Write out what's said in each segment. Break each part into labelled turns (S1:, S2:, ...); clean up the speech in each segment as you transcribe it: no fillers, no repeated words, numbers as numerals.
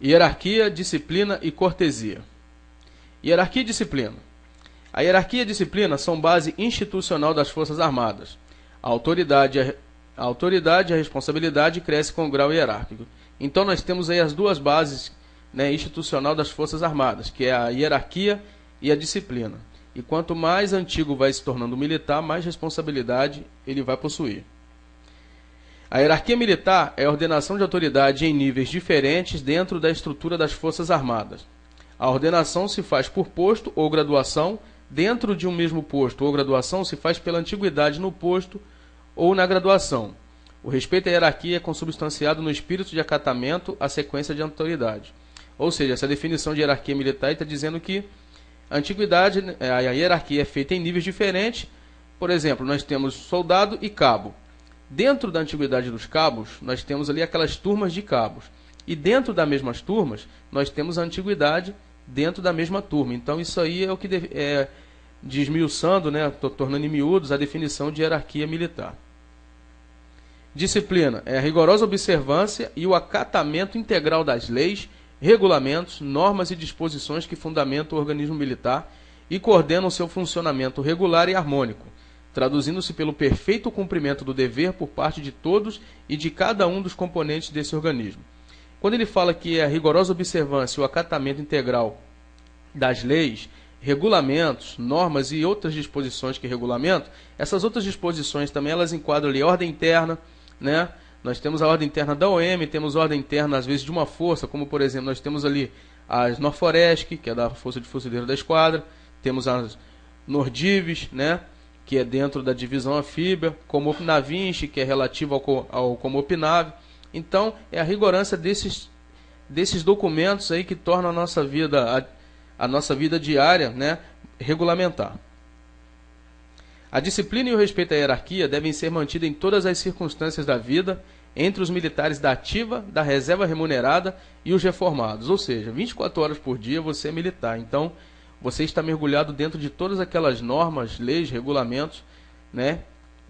S1: Hierarquia, disciplina e cortesia. Hierarquia e disciplina. A hierarquia e a disciplina são base institucional das Forças Armadas. A autoridade e a responsabilidade crescem com o grau hierárquico. Então nós temos aí as duas bases, né, institucional das Forças Armadas, que é a hierarquia e a disciplina. E quanto mais antigo vai se tornando o militar, mais responsabilidade ele vai possuir. A hierarquia militar é a ordenação de autoridade em níveis diferentes dentro da estrutura das Forças Armadas. A ordenação se faz por posto ou graduação. Dentro de um mesmo posto ou graduação se faz pela antiguidade no posto ou na graduação. O respeito à hierarquia é consubstanciado no espírito de acatamento à sequência de autoridade. Ou seja, essa definição de hierarquia militar está dizendo que a antiguidade, a hierarquia é feita em níveis diferentes. Por exemplo, nós temos soldado e cabo. Dentro da antiguidade dos cabos, nós temos ali aquelas turmas de cabos. E dentro das mesmas turmas, nós temos a antiguidade dentro da mesma turma. Então isso aí é o que desmiuçando, né, tornando em miúdos a definição de hierarquia militar. Disciplina é a rigorosa observância e o acatamento integral das leis, regulamentos, normas e disposições que fundamentam o organismo militar e coordenam seu funcionamento regular e harmônico, traduzindo-se pelo perfeito cumprimento do dever por parte de todos e de cada um dos componentes desse organismo. Quando ele fala que é a rigorosa observância e o acatamento integral das leis, regulamentos, normas e outras disposições que regulamentam, essas outras disposições também elas enquadram ali a ordem interna, né? Nós temos a ordem interna da OM, temos a ordem interna às vezes de uma força, como por exemplo nós temos ali as Norforesc, que é da Força de Fuzileiro da Esquadra, temos as Nordives, né? Que é dentro da divisão anfíbia, como o Navinci, que é relativo ao Comopnave. Então, é a rigorância desses documentos aí que tornam a nossa vida diária, né, regulamentar. A disciplina e o respeito à hierarquia devem ser mantidos em todas as circunstâncias da vida, entre os militares da ativa, da reserva remunerada e os reformados. Ou seja, 24 horas por dia você é militar. Então, você está mergulhado dentro de todas aquelas normas, leis, regulamentos, né,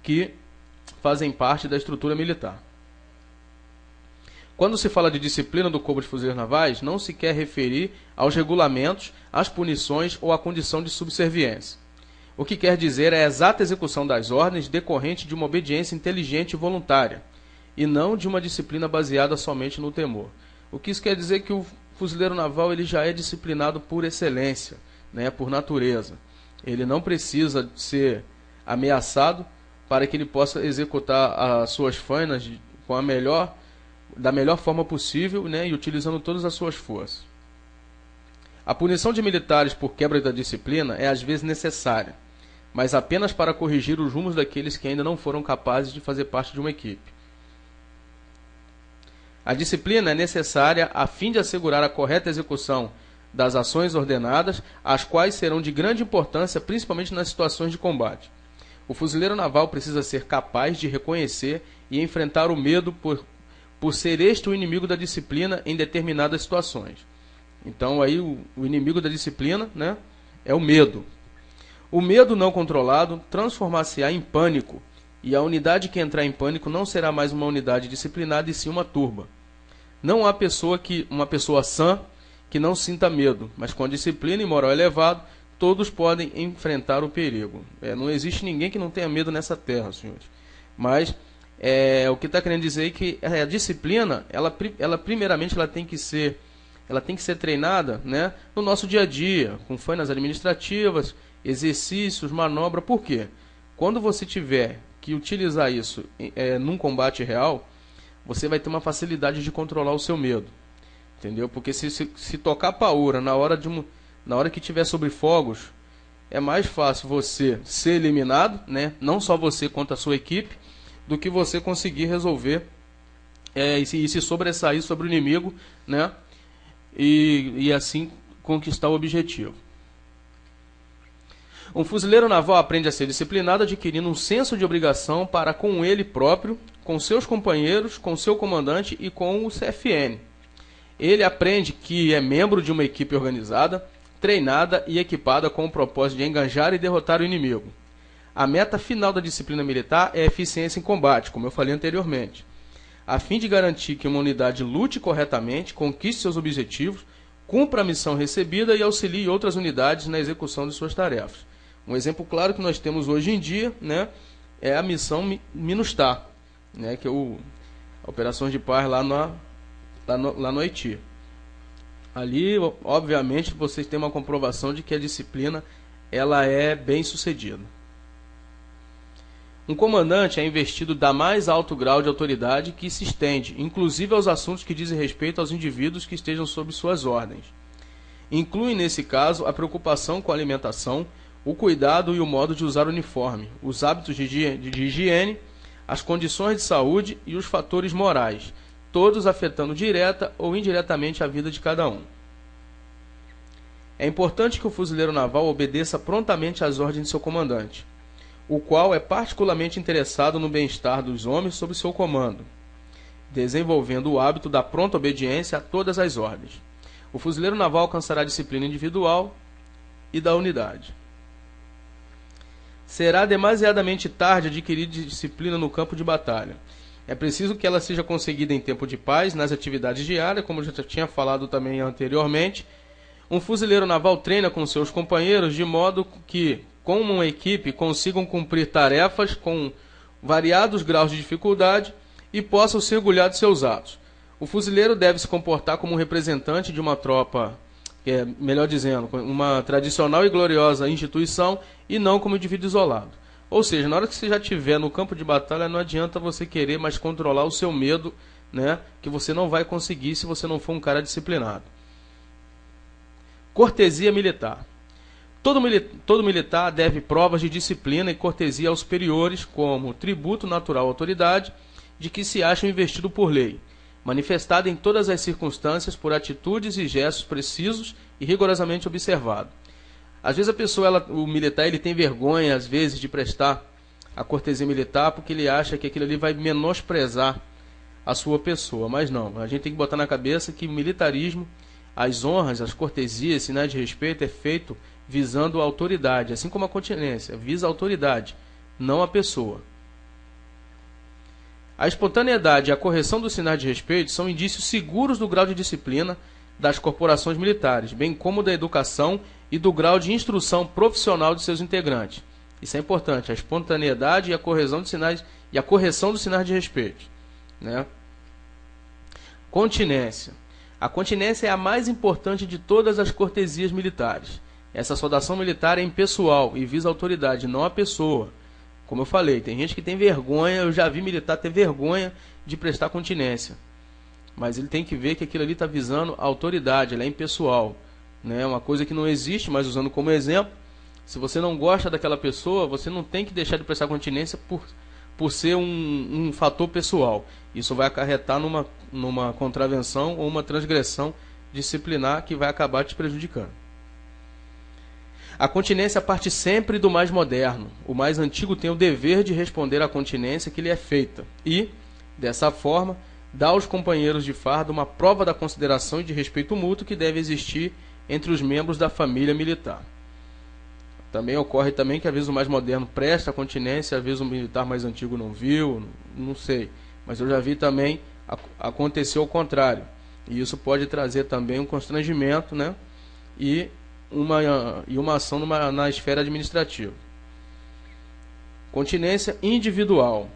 S1: que fazem parte da estrutura militar. Quando se fala de disciplina do Corpo de Fuzileiros Navais, não se quer referir aos regulamentos, às punições ou à condição de subserviência. O que quer dizer é a exata execução das ordens decorrente de uma obediência inteligente e voluntária, e não de uma disciplina baseada somente no temor. O que isso quer dizer é que o fuzileiro naval ele já é disciplinado por excelência, né, por natureza. Ele não precisa ser ameaçado para que ele possa executar as suas fainas com da melhor forma possível, né, e utilizando todas as suas forças. A punição de militares por quebra da disciplina é às vezes necessária, mas apenas para corrigir os rumos daqueles que ainda não foram capazes de fazer parte de uma equipe. A disciplina é necessária a fim de assegurar a correta execução das ações ordenadas, as quais serão de grande importância, principalmente nas situações de combate. O fuzileiro naval precisa ser capaz de reconhecer e enfrentar o medo por ser este o inimigo da disciplina em determinadas situações. Então aí o inimigo da disciplina, né, é o medo. O medo não controlado transformar-se-á em pânico, e a unidade que entrar em pânico não será mais uma unidade disciplinada e sim uma turba. Não há uma pessoa sã que não sinta medo, mas com disciplina e moral elevado, todos podem enfrentar o perigo. Não existe ninguém que não tenha medo nessa terra, senhores. Mas o que está querendo dizer é que a disciplina, ela primeiramente ela tem que ser treinada, né, no nosso dia a dia, com fainas administrativas, exercícios, manobra. Por quê? Quando você tiver que utilizar isso num combate real, você vai ter uma facilidade de controlar o seu medo. Entendeu? Porque se tocar paura na hora que tiver sobre fogos, é mais fácil você ser eliminado, né, não só você quanto a sua equipe, do que você conseguir resolver e se sobressair sobre o inimigo, né, e assim conquistar o objetivo. Um fuzileiro naval aprende a ser disciplinado adquirindo um senso de obrigação para com ele próprio, com seus companheiros, com seu comandante e com o CFN. Ele aprende que é membro de uma equipe organizada, treinada e equipada com o propósito de enganjar e derrotar o inimigo. A meta final da disciplina militar é a eficiência em combate, como eu falei anteriormente. a fim de garantir que uma unidade lute corretamente, conquiste seus objetivos, cumpra a missão recebida e auxilie outras unidades na execução de suas tarefas. Um exemplo claro que nós temos hoje em dia, né, é a missão MINUSTAH, né, que é a Operações de Paz lá no Haiti. Ali, obviamente, vocês têm uma comprovação de que a disciplina ela é bem sucedida. Um comandante é investido da mais alto grau de autoridade que se estende, inclusive aos assuntos que dizem respeito aos indivíduos que estejam sob suas ordens. Inclui, nesse caso, a preocupação com a alimentação, o cuidado e o modo de usar o uniforme, os hábitos de higiene, as condições de saúde e os fatores morais, todos afetando direta ou indiretamente a vida de cada um. É importante que o fuzileiro naval obedeça prontamente às ordens de seu comandante, o qual é particularmente interessado no bem-estar dos homens sob seu comando, desenvolvendo o hábito da pronta obediência a todas as ordens. O fuzileiro naval alcançará a disciplina individual e da unidade. Será demasiadamente tarde adquirir disciplina no campo de batalha. É preciso que ela seja conseguida em tempo de paz, nas atividades diárias, como eu já tinha falado também anteriormente. Um fuzileiro naval treina com seus companheiros de modo que, como uma equipe, consigam cumprir tarefas com variados graus de dificuldade e possam se orgulhar de seus atos. O fuzileiro deve se comportar como um representante de uma tropa, melhor dizendo, uma tradicional e gloriosa instituição e não como indivíduo isolado. Ou seja, na hora que você já estiver no campo de batalha, não adianta você querer mais controlar o seu medo, né, que você não vai conseguir se você não for um cara disciplinado. Cortesia militar. Todo militar deve provas de disciplina e cortesia aos superiores, como tributo natural à autoridade, de que se acham investido por lei, manifestada em todas as circunstâncias por atitudes e gestos precisos e rigorosamente observados. Às vezes o militar ele tem vergonha, às vezes, de prestar a cortesia militar, porque ele acha que aquilo ali vai menosprezar a sua pessoa, mas não. A gente tem que botar na cabeça que o militarismo, as honras, as cortesias, sinais de respeito é feito visando a autoridade, assim como a continência, visa a autoridade, não a pessoa. A espontaneidade e a correção dos sinais de respeito são indícios seguros do grau de disciplina das corporações militares, bem como da educação e do grau de instrução profissional de seus integrantes. Isso é importante, a espontaneidade e a correção dos sinais de respeito, né? Continência. A continência é a mais importante de todas as cortesias militares. Essa saudação militar é impessoal e visa a autoridade, não a pessoa. Como eu falei, tem gente que tem vergonha, eu já vi militar ter vergonha de prestar continência. Mas ele tem que ver que aquilo ali está visando a autoridade, ela é impessoal. Né? Uma coisa que não existe, mas usando como exemplo, se você não gosta daquela pessoa, você não tem que deixar de prestar continência por ser um fator pessoal. Isso vai acarretar numa contravenção ou uma transgressão disciplinar que vai acabar te prejudicando. A continência parte sempre do mais moderno. O mais antigo tem o dever de responder à continência que lhe é feita e, dessa forma, dá aos companheiros de farda uma prova da consideração e de respeito mútuo que deve existir entre os membros da família militar. Também ocorre também que às vezes o mais moderno presta a continência, às vezes o militar mais antigo não viu, não sei. Mas eu já vi também acontecer o contrário. E isso pode trazer também um constrangimento, né? E uma ação na esfera administrativa. Continência individual.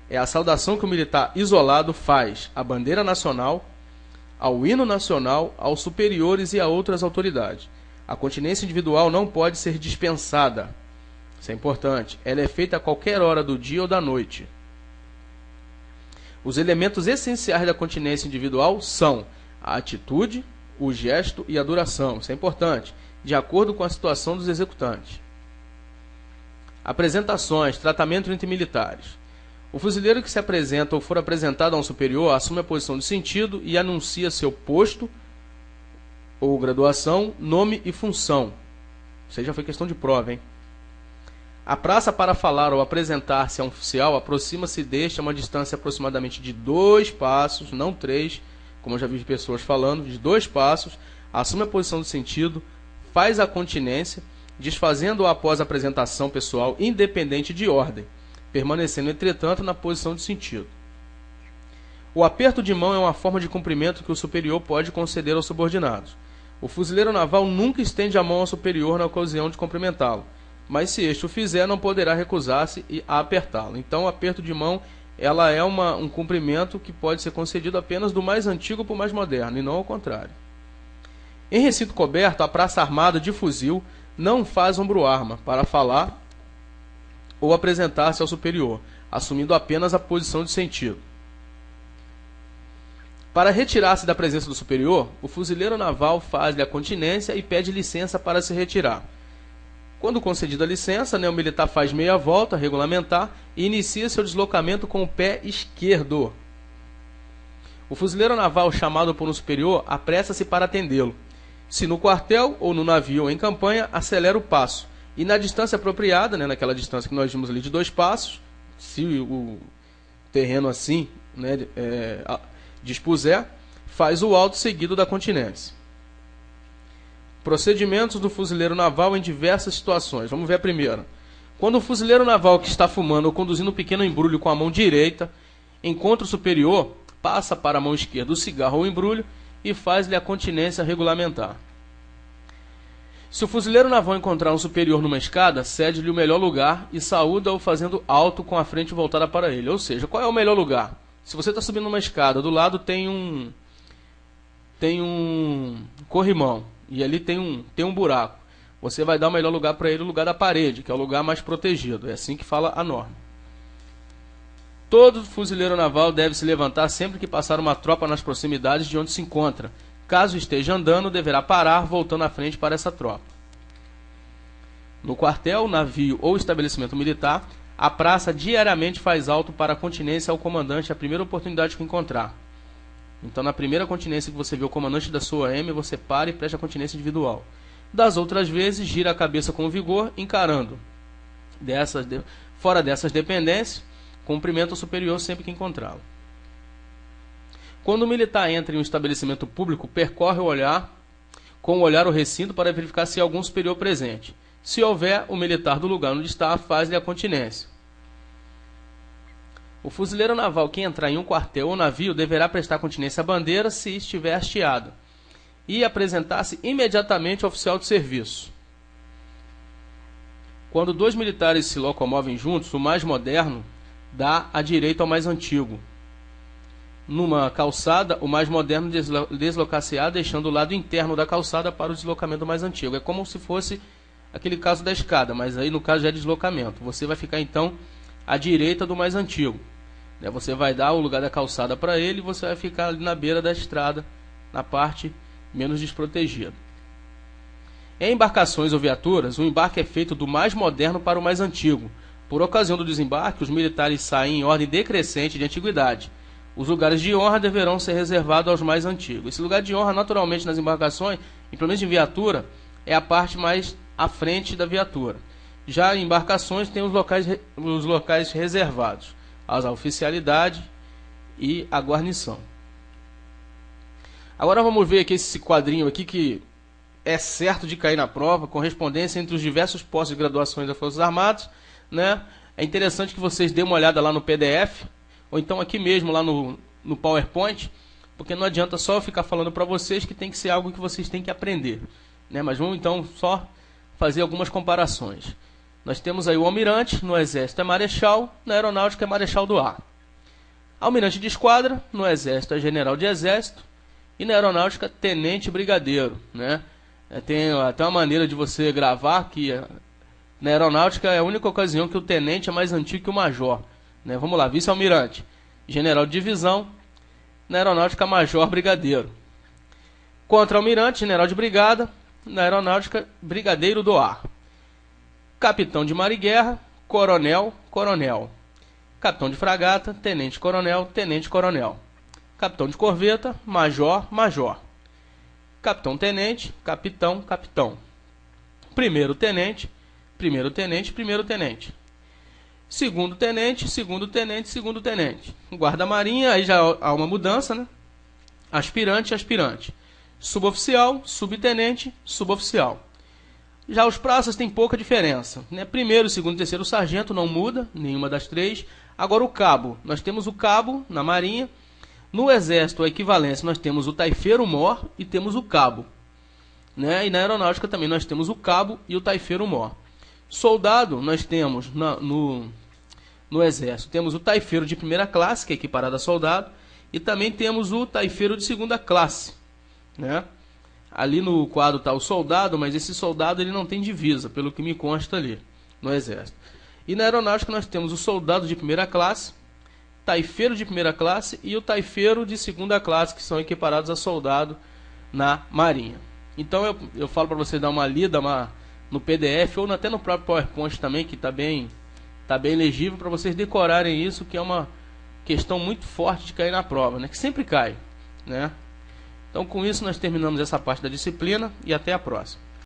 S1: É a saudação que o militar isolado faz à bandeira nacional, ao hino nacional, aos superiores e a outras autoridades. A continência individual não pode ser dispensada. Isso é importante. Ela é feita a qualquer hora do dia ou da noite. Os elementos essenciais da continência individual são a atitude, o gesto e a duração. Isso é importante, de acordo com a situação dos executantes. Apresentações, tratamento entre militares. O fuzileiro que se apresenta ou for apresentado a um superior assume a posição de sentido e anuncia seu posto ou graduação, nome e função. Isso aí já foi questão de prova, hein? A praça para falar ou apresentar-se a um oficial aproxima-se deste a uma distância aproximadamente de 2 passos, não 3, como eu já vi pessoas falando, de 2 passos, assume a posição de sentido, faz a continência, desfazendo-a após a apresentação pessoal, independente de ordem, permanecendo, entretanto, na posição de sentido. O aperto de mão é uma forma de cumprimento que o superior pode conceder aos subordinados. O fuzileiro naval nunca estende a mão ao superior na ocasião de cumprimentá-lo, mas se este o fizer, não poderá recusar-se a apertá-lo. Então, o aperto de mão ela é um cumprimento que pode ser concedido apenas do mais antigo para o mais moderno, e não ao contrário. Em recinto coberto, a praça armada de fuzil não faz ombro-arma para falar ou apresentar-se ao superior, assumindo apenas a posição de sentido. Para retirar-se da presença do superior, o fuzileiro naval faz-lhe a continência e pede licença para se retirar. Quando concedida a licença, o militar faz meia volta regulamentar e inicia seu deslocamento com o pé esquerdo. O fuzileiro naval chamado por um superior apressa-se para atendê-lo. Se no quartel ou no navio ou em campanha, acelera o passo. E na distância apropriada, naquela distância que nós vimos ali de 2 passos, se o terreno assim dispuser, faz o alto seguido da continência. Procedimentos do fuzileiro naval em diversas situações. Vamos ver a primeira. Quando o fuzileiro naval que está fumando ou conduzindo um pequeno embrulho com a mão direita encontra o superior, passa para a mão esquerda o cigarro ou o embrulho e faz-lhe a continência regulamentar. Se o fuzileiro naval encontrar um superior numa escada, cede-lhe o melhor lugar e saúda-o fazendo alto com a frente voltada para ele. Ou seja, qual é o melhor lugar? Se você está subindo uma escada, do lado tem um corrimão e ali tem um buraco. Você vai dar o melhor lugar para ele, o lugar da parede, que é o lugar mais protegido. É assim que fala a norma. Todo fuzileiro naval deve se levantar sempre que passar uma tropa nas proximidades de onde se encontra. Caso esteja andando, deverá parar, voltando à frente para essa tropa. No quartel, navio ou estabelecimento militar, a praça diariamente faz alto para a continência ao comandante a primeira oportunidade que encontrar. Então, na primeira continência que você vê o comandante da sua AM, você para e presta a continência individual. Das outras vezes, gira a cabeça com vigor, encarando. Fora dessas dependências, cumprimenta o superior sempre que encontrá-lo. Quando o militar entra em um estabelecimento público, percorre com o olhar o recinto para verificar se há algum superior presente. Se houver, o militar do lugar onde está faz-lhe a continência. O fuzileiro naval que entrar em um quartel ou navio deverá prestar continência à bandeira se estiver hasteado e apresentar-se imediatamente ao oficial de serviço. Quando 2 militares se locomovem juntos, o mais moderno dá a direita ao mais antigo. Numa calçada, o mais moderno deslocar-se-á, deixando o lado interno da calçada para o deslocamento mais antigo. É como se fosse aquele caso da escada, mas aí no caso já é deslocamento. Você vai ficar então à direita do mais antigo. Você vai dar o lugar da calçada para ele e você vai ficar ali na beira da estrada, na parte menos desprotegida. Em embarcações ou viaturas, o embarque é feito do mais moderno para o mais antigo. Por ocasião do desembarque, os militares saem em ordem decrescente de antiguidade. Os lugares de honra deverão ser reservados aos mais antigos. Esse lugar de honra, naturalmente, nas embarcações, e pelo menos em viatura, é a parte mais à frente da viatura. Já em embarcações, tem os locais reservados à oficialidade e à guarnição. Agora vamos ver aqui esse quadrinho aqui que é certo de cair na prova, correspondência entre os diversos postos de graduações das Forças Armadas. É interessante que vocês dêem uma olhada lá no PDF, ou então aqui mesmo lá no PowerPoint, porque não adianta só eu ficar falando para vocês que tem que ser algo que vocês têm que aprender. Mas vamos então só fazer algumas comparações. Nós temos aí o almirante, no Exército é marechal, na Aeronáutica é marechal do ar. Almirante de esquadra, no Exército é general de exército, e na Aeronáutica tenente brigadeiro. Tem até uma maneira de você gravar que na Aeronáutica é a única ocasião que o tenente é mais antigo que o major. Vamos lá, vice-almirante, general de divisão, na Aeronáutica major brigadeiro. Contra-almirante, general de brigada, na Aeronáutica brigadeiro do ar. Capitão de mar e guerra, coronel, coronel. Capitão de fragata, tenente coronel, tenente coronel. Capitão de corveta, major, major. Capitão tenente, capitão, capitão. Primeiro tenente, primeiro tenente, primeiro tenente. Segundo tenente, segundo tenente, segundo tenente. Guarda-marinha, aí já há uma mudança, Aspirante, aspirante. Suboficial, subtenente, suboficial. Já os praças têm pouca diferença. Primeiro, segundo, terceiro sargento não muda, nenhuma das três. Agora o cabo. Nós temos o cabo na Marinha. No Exército, a equivalência, nós temos o taifeiro-mor e temos o cabo. Né? E na Aeronáutica também nós temos o cabo e o taifeiro-mor. Soldado, nós temos no Exército, temos o taifeiro de primeira classe, que é equiparado a soldado, e também temos o taifeiro de segunda classe. Né? Ali no quadro está o soldado, mas esse soldado ele não tem divisa, pelo que me consta ali, no Exército. E na Aeronáutica nós temos o soldado de primeira classe, taifeiro de primeira classe e o taifeiro de segunda classe, que são equiparados a soldado na Marinha. Então eu falo para você dar uma lida no PDF ou até no próprio PowerPoint também, que está bem legível, para vocês decorarem isso, que é uma questão muito forte de cair na prova, né? Que sempre cai, né? Então com isso nós terminamos essa parte da disciplina e até a próxima.